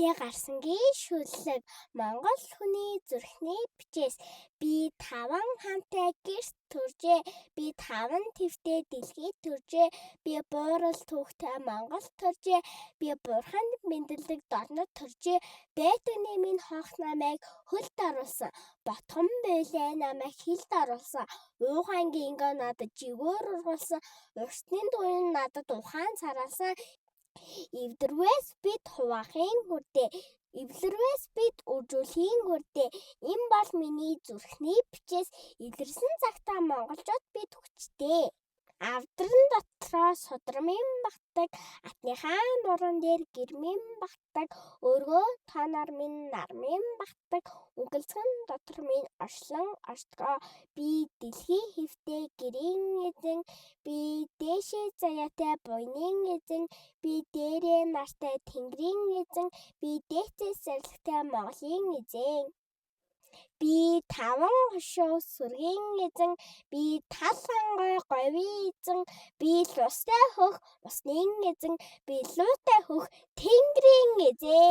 Тэ гарсангийн шүлэг Монгол хүний зүрхний бичээс би 5 хамтай гэрт төржээ. Би 5 твтэй дэлхийд төржээ. Би буурал түүхтэй Монгол төржээ. Би бурханд мэндэлдэг дорнод төржээ. Бэтгний минь хонх намайг хөлд оруулсан. Ботгон байлаа намайг хилд оруулсан. Уухангийн ингээ надад жигүүр ургуулсан. Урсны дүүн надад ухаан цараасан. Эвдэрвээс бид хуваахын хүрдээ. Эвлэрвээс бид үржүүлэхийн хүрдээ. Энэ бол миний зүрхний бичээс илэрсэн цагтаа монголчууд бид хүчтэй. Авдран дотроо судрмын багтдаг, атныхаа нуран дээр гэрмэн багтдаг, өргөө тооноор минь нармын багтдаг, өнгөлцгөн дотор минь оршлон оршдгоо. Би дэлхий хэвтэй гэрийн эзэн, би дээшээ заяатай буйнын эзэн, би дээрээ нартай тэнгэрийн эзэн, би дээцээс зарилгатай Монголын эзэн. Би 5 хошуу сүргийн эзэн, би тал хангой говийн эзэн, би лустай хөх усны эзэн, би луутай хөх тэнгэрийн эзэн.